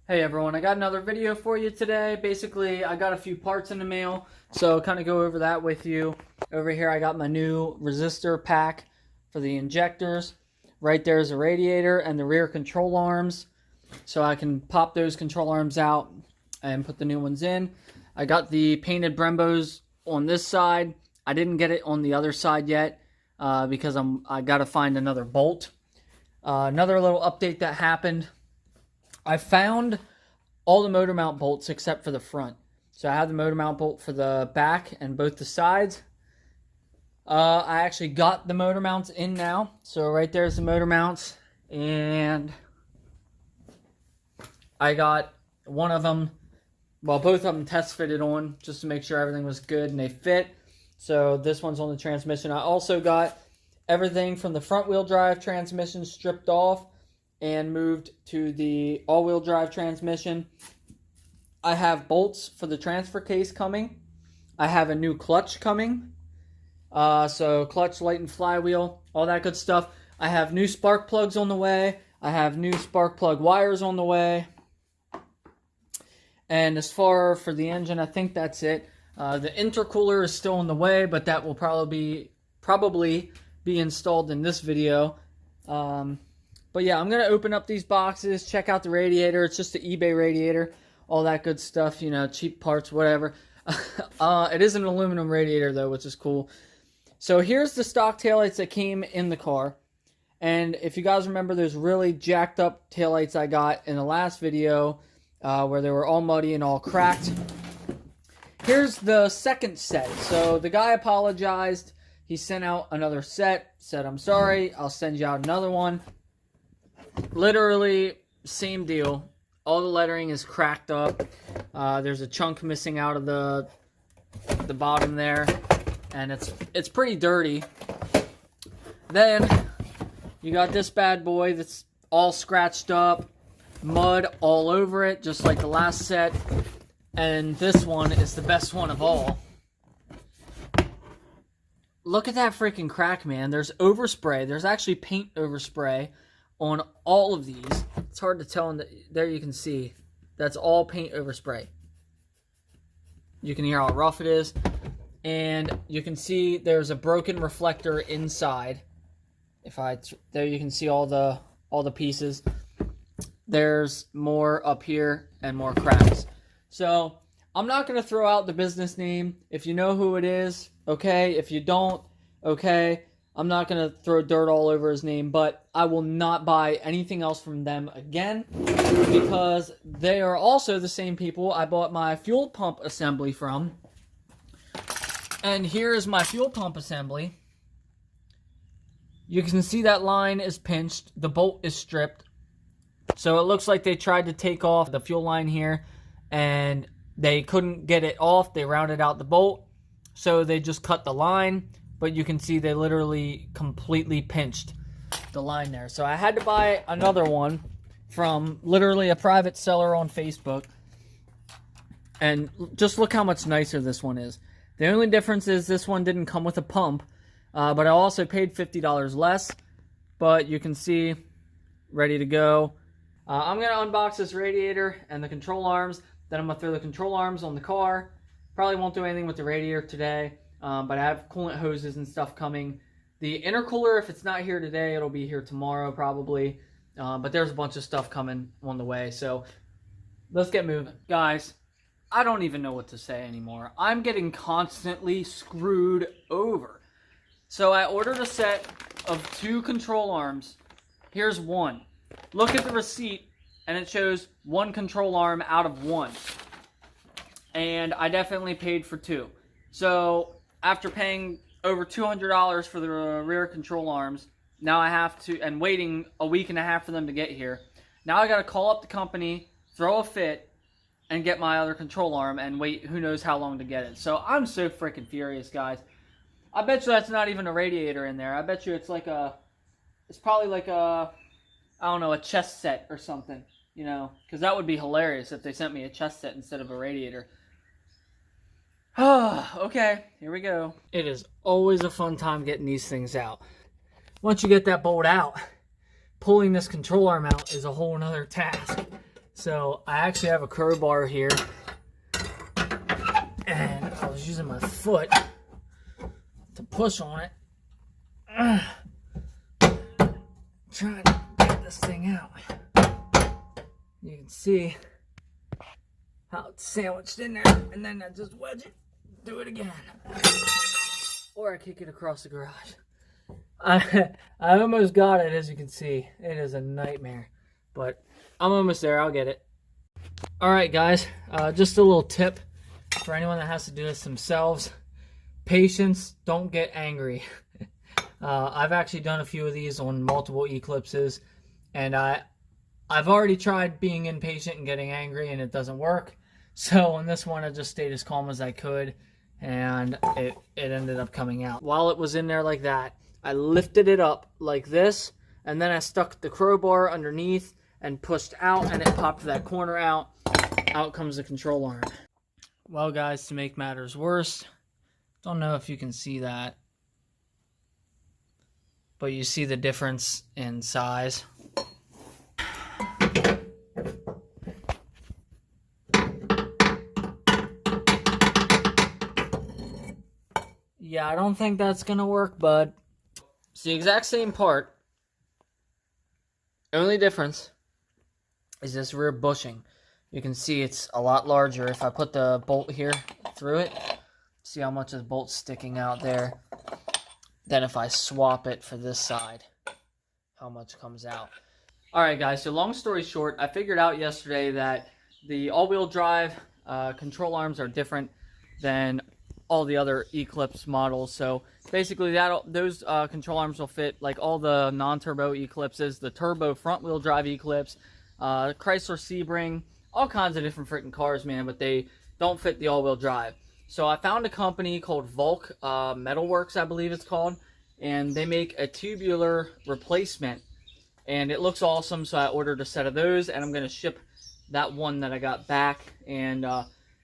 Hey everyone, I got another video for you today. Basically, I got a few parts in the mail, so kind of go over that with you. Over here, I got my new resistor pack for the injectors. Right there is a radiator and the rear control arms, so I can pop those control arms out and put the new ones in. I got the painted Brembos on this side. I didn't get it on the other side yet because I got to find another bolt. Another little update that happened. I found all the motor mount bolts except for the front. So I have the motor mount bolt for the back and both the sides. I actually got the motor mounts in now. So right there's the motor mounts. And I got one of them, well, both of them test fitted on just to make sure everything was good and they fit. So this one's on the transmission. I also got everything from the front wheel drive transmission stripped off and moved to the all-wheel drive transmission. I have bolts for the transfer case coming. I have a new clutch coming. So clutch, light, and flywheel, all that good stuff. I have new spark plugs on the way. I have new spark plug wires on the way. And as far for the engine, I think that's it. The intercooler is still on the way, but that will probably be installed in this video. But yeah, I'm going to open up these boxes, check out the radiator. It's just an eBay radiator, all that good stuff, you know, cheap parts, whatever. It is an aluminum radiator, though, which is cool. So here's the stock taillights that came in the car. And if you guys remember those really jacked up taillights I got in the last video where they were all muddy and all cracked. Here's the second set. So the guy apologized. He sent out another set, said, "I'm sorry, I'll send you out another one." Literally, same deal. All the lettering is cracked up. There's a chunk missing out of the bottom there, and it's pretty dirty. Then you got this bad boy that's all scratched up, mud all over it, just like the last set. And this one is the best one of all. Look at that freaking crack, man. There's overspray. There's actually paint overspray on all of these. It's hard to tell. There you can see. That's all paint overspray. You can hear how rough it is. And you can see there's a broken reflector inside. There you can see all the pieces. There's more up here and more cracks. So I'm not going to throw out the business name. If you know who it is, okay. If you don't, okay. I'm not going to throw dirt all over his name, but I will not buy anything else from them again because they are also the same people I bought my fuel pump assembly from. And here is my fuel pump assembly. You can see that line is pinched. The bolt is stripped. So it looks like they tried to take off the fuel line here and they couldn't get it off. They rounded out the bolt. So they just cut the line. But you can see they literally completely pinched the line there. So I had to buy another one from literally a private seller on Facebook. And just look how much nicer this one is. The only difference is this one didn't come with a pump. But I also paid $50 less. But you can see, ready to go. I'm going to unbox this radiator and the control arms. Then I'm going to throw the control arms on the car. Probably won't do anything with the radiator today. But I have coolant hoses and stuff coming. The intercooler, if it's not here today, it'll be here tomorrow probably. But there's a bunch of stuff coming on the way. So let's get moving. Guys, I don't even know what to say anymore. I'm getting constantly screwed over. So I ordered a set of 2 control arms. Here's one. Look at the receipt and it shows 1 control arm out of 1. And I definitely paid for 2. So after paying over $200 for the rear control arms, now I have to, and waiting a week and a half for them to get here, now I got to call up the company, throw a fit, and get my other control arm and wait who knows how long to get it. So I'm so freaking furious, guys. I bet you that's not even a radiator in there. I bet you it's probably like a, I don't know, a chest set or something, you know, because that would be hilarious if they sent me a chest set instead of a radiator. Okay, here we go. It is always a fun time getting these things out. Once you get that bolt out, pulling this control arm out is a whole nother task. So I actually have a crowbar here, and I was using my foot to push on it, trying to get this thing out. You can see how it's sandwiched in there, and then I just wedge it, do it again, or I kick it across the garage. I almost got it, as you can see. It is a nightmare, but I'm almost there. I'll get it. All right, guys, just a little tip for anyone that has to do this themselves. Patience, don't get angry. I've actually done a few of these on multiple Eclipses, and I've already tried being impatient and getting angry, and it doesn't work. So on this one, I just stayed as calm as I could, and it ended up coming out. While it was in there like that, I lifted it up like this, and then I stuck the crowbar underneath and pushed out, and it popped that corner out. Out comes the control arm. Well, guys, to make matters worse, don't know if you can see that, but you see the difference in size. Yeah, I don't think that's gonna work, bud. It's the exact same part. Only difference is this rear bushing. You can see it's a lot larger. If I put the bolt here through it, see how much this bolt's sticking out there. Then if I swap it for this side, how much comes out. Alright guys, so long story short, I figured out yesterday that the all-wheel drive control arms are different than all the other Eclipse models. So basically those control arms will fit like all the non-turbo Eclipses, the turbo front-wheel drive Eclipse, Chrysler Sebring, all kinds of different freaking cars, man, but they don't fit the all-wheel drive. So I found a company called Volk Metalworks, I believe it's called, and they make a tubular replacement, and it looks awesome. So I ordered a set of those, and I'm going to ship that one that I got back, and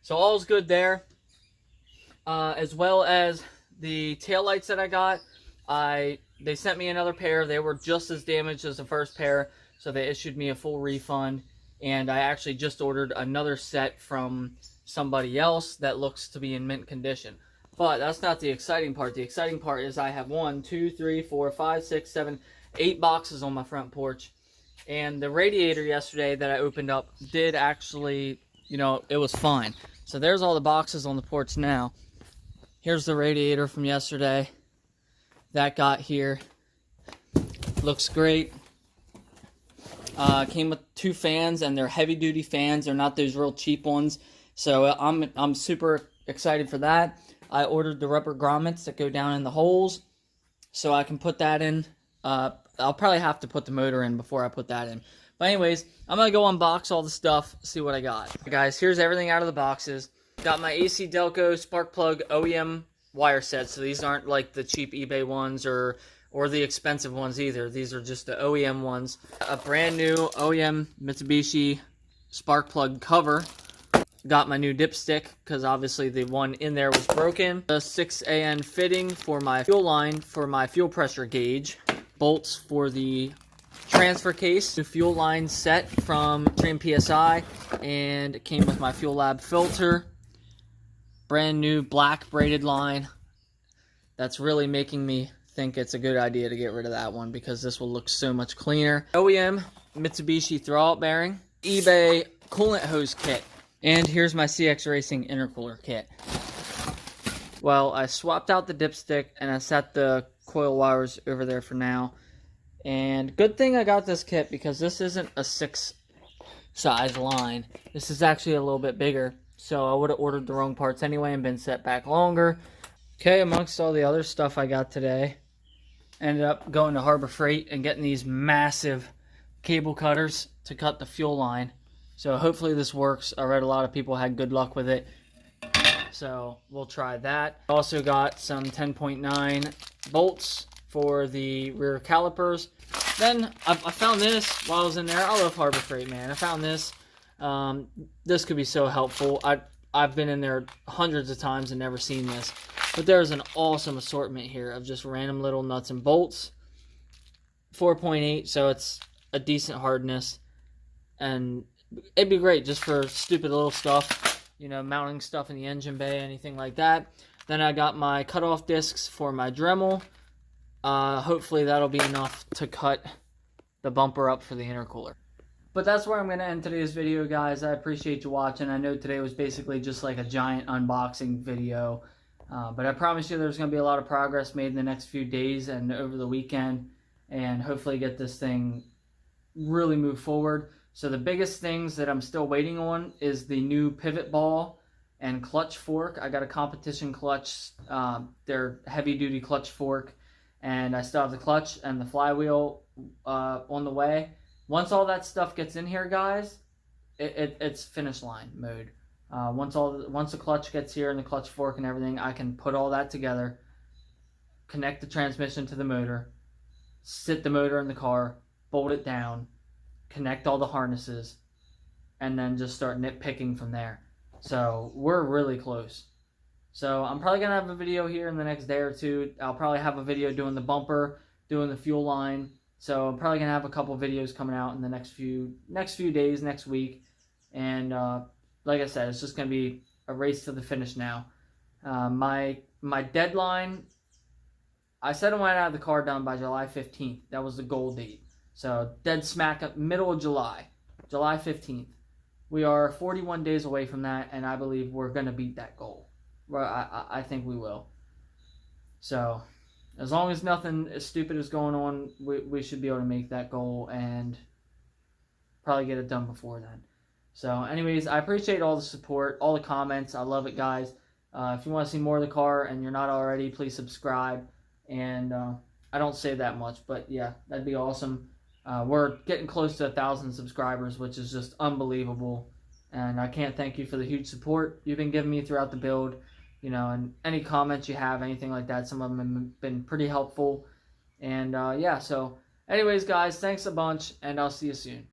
so all's good there. As well as the taillights that I got, they sent me another pair. They were just as damaged as the first pair, so they issued me a full refund. And I actually just ordered another set from somebody else that looks to be in mint condition. But that's not the exciting part. The exciting part is I have 1, 2, 3, 4, 5, 6, 7, 8 boxes on my front porch. And the radiator yesterday that I opened up did actually, you know, it was fine. So there's all the boxes on the porch now. Here's the radiator from yesterday. That got here. Looks great. Came with 2 fans, and they're heavy-duty fans. They're not those real cheap ones. So I'm super excited for that. I ordered the rubber grommets that go down in the holes, so I can put that in. I'll probably have to put the motor in before I put that in. But anyways, I'm going to go unbox all the stuff, see what I got. Guys, here's everything out of the boxes. Got my AC Delco spark plug OEM wire sets. So these aren't like the cheap eBay ones or the expensive ones either. These are just the OEM ones. A brand new OEM Mitsubishi spark plug cover. Got my new dipstick because obviously the one in there was broken. The 6AN fitting for my fuel line for my fuel pressure gauge. Bolts for the transfer case. The fuel line set from Trim PSI, and it came with my Fuel Lab filter. Brand new black braided line. That's really making me think it's a good idea to get rid of that one because this will look so much cleaner. OEM Mitsubishi throwout bearing. eBay coolant hose kit. And here's my CX Racing intercooler kit. Well, I swapped out the dipstick and I set the coil wires over there for now. And good thing I got this kit because this isn't a 6 size line. This is actually a little bit bigger. So I would have ordered the wrong parts anyway and been set back longer. Okay, amongst all the other stuff I got today, ended up going to Harbor Freight and getting these massive cable cutters to cut the fuel line. So hopefully this works. I read a lot of people had good luck with it. So we'll try that. Also got some 10.9 bolts for the rear calipers. Then I found this while I was in there. I love Harbor Freight, man. I found this. This could be so helpful. I've been in there hundreds of times and never seen this. But there's an awesome assortment here of just random little nuts and bolts. 4.8, so it's a decent hardness. And it'd be great just for stupid little stuff, you know, mounting stuff in the engine bay, anything like that. Then I got my cutoff discs for my Dremel. Hopefully that'll be enough to cut the bumper up for the intercooler. But that's where I'm going to end today's video, guys. I appreciate you watching. I know today was basically just like a giant unboxing video. But I promise you there's going to be a lot of progress made in the next few days and over the weekend. And hopefully get this thing really move forward. So the biggest things that I'm still waiting on is the new pivot ball and clutch fork. I got a competition clutch. They're heavy-duty clutch fork. And I still have the clutch and the flywheel on the way. Once all that stuff gets in here, guys, it's finish line mode. Once the clutch gets here and the clutch fork and everything, I can put all that together, connect the transmission to the motor, sit the motor in the car, bolt it down, connect all the harnesses, and then just start nitpicking from there. So we're really close. So I'm probably going to have a video here in the next day or two. I'll probably have a video doing the bumper, doing the fuel line. So I'm probably going to have a couple videos coming out in the next few days, next week. And like I said, it's just going to be a race to the finish now. My deadline, I said I wanted to have the car done by July 15th. That was the goal date. So dead smack up middle of July, July 15th. We are 41 days away from that, and I believe we're going to beat that goal. Well, I think we will. So as long as nothing as stupid is going on, we should be able to make that goal and probably get it done before then. So anyways, I appreciate all the support, all the comments. I love it, guys. If you want to see more of the car and you're not already, please subscribe. And I don't say that much, but yeah, that'd be awesome. We're getting close to 1,000 subscribers, which is just unbelievable. And I can't thank you for the huge support you've been giving me throughout the build. You know, and any comments you have, anything like that, some of them have been pretty helpful. And yeah, so anyways, guys, thanks a bunch, and I'll see you soon.